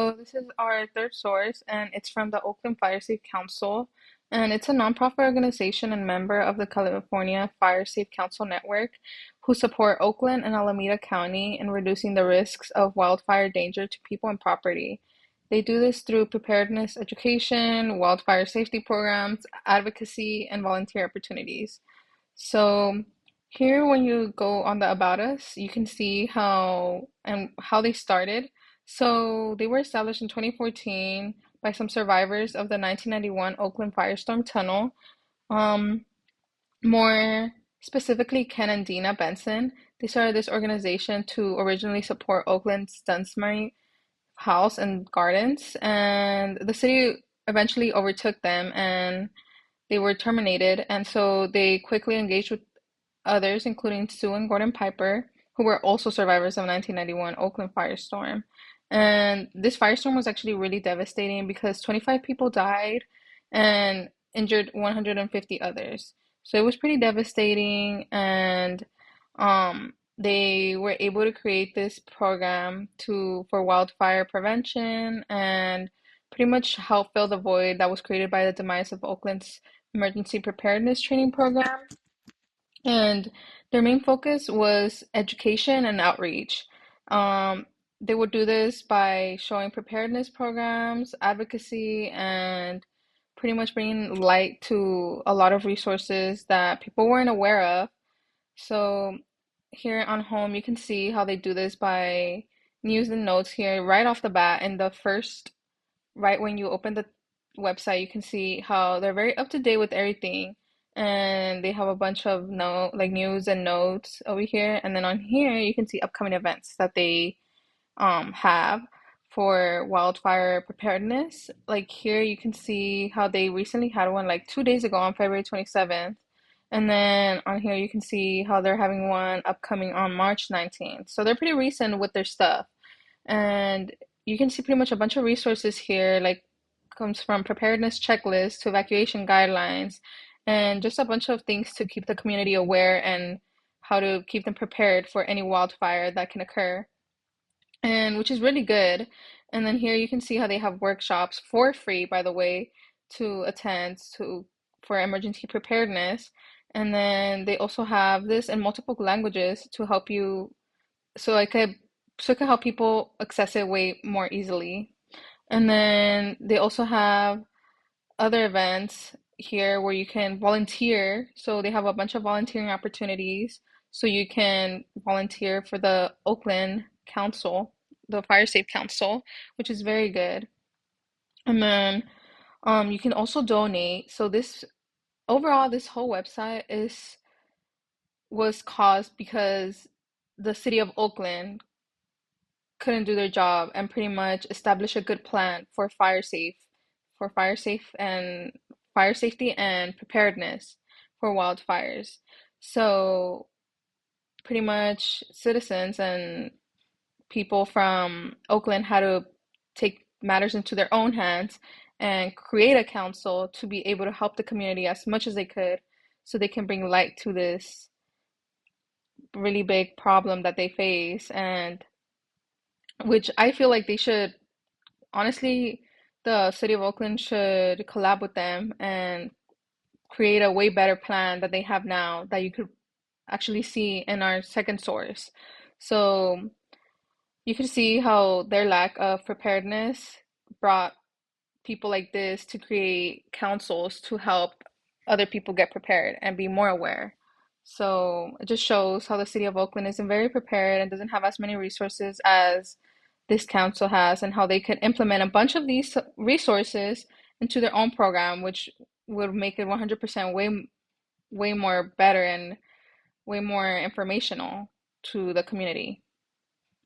So this is our third source, and it's from the Oakland Firesafe Council, and it's a nonprofit organization and member of the California Firesafe Council Network, who support Oakland and Alameda County in reducing the risks of wildfire danger to people and property. They do this through preparedness education, wildfire safety programs, advocacy, and volunteer opportunities. So here, when you go on the About Us, you can see how they started. So they were established in 2014 by some survivors of the 1991 Oakland firestorm tunnel. Um, More specifically, Ken and Dina Benson. They started this organization to originally support Oakland's Dunsmuir House and Gardens, and the city eventually overtook them and they were terminated. And so they quickly engaged with others, including Sue and Gordon Piper, who were also survivors of 1991 Oakland firestorm. And this firestorm was actually really devastating because 25 people died and injured 150 others. So it was pretty devastating, and they were able to create this program for wildfire prevention and pretty much help fill the void that was created by the demise of Oakland's emergency preparedness training program. And their main focus was education and outreach. Um, they would do this by showing preparedness programs, advocacy, and pretty much bringing light to a lot of resources that people weren't aware of. So here on home, you can see how they do this by news and notes here right off the bat in the first right when you open the website, you can see how they're very up to date with everything. And they have a bunch of news and notes over here. And then on here, you can see upcoming events that they have for wildfire preparedness. Like here, you can see how they recently had one like 2 days ago on February 27th. And then on here, you can see how they're having one upcoming on March 19th. So they're pretty recent with their stuff. And you can see pretty much a bunch of resources here, like comes from preparedness checklists to evacuation guidelines, and just a bunch of things to keep the community aware and how to keep them prepared for any wildfire that can occur, and which is really good. And then here you can see how they have workshops for free, by the way, to attend to for emergency preparedness. And then they also have this in multiple languages to help you so I could so it could help people access it way more easily. And then they also have other events here where you can volunteer. So they have a bunch of volunteering opportunities. So you can volunteer for the Oakland Council, the Fire Safe Council, which is very good. And then you can also donate. So this overall, this whole website is was caused because the city of Oakland couldn't do their job and pretty much establish a good plan fire safe and fire safety and preparedness for wildfires. So pretty much citizens and people from Oakland had to take matters into their own hands and create a council to be able to help the community as much as they could so they can bring light to this really big problem that they face, and which I feel like they should honestly, the city of Oakland should collab with them and create a way better plan that they have now that you could actually see in our second source. So you can see how their lack of preparedness brought people like this to create councils to help other people get prepared and be more aware. So it just shows how the city of Oakland isn't very prepared and doesn't have as many resources as this council has, and how they could implement a bunch of these resources into their own program, which would make it 100% way more better and way more informational to the community.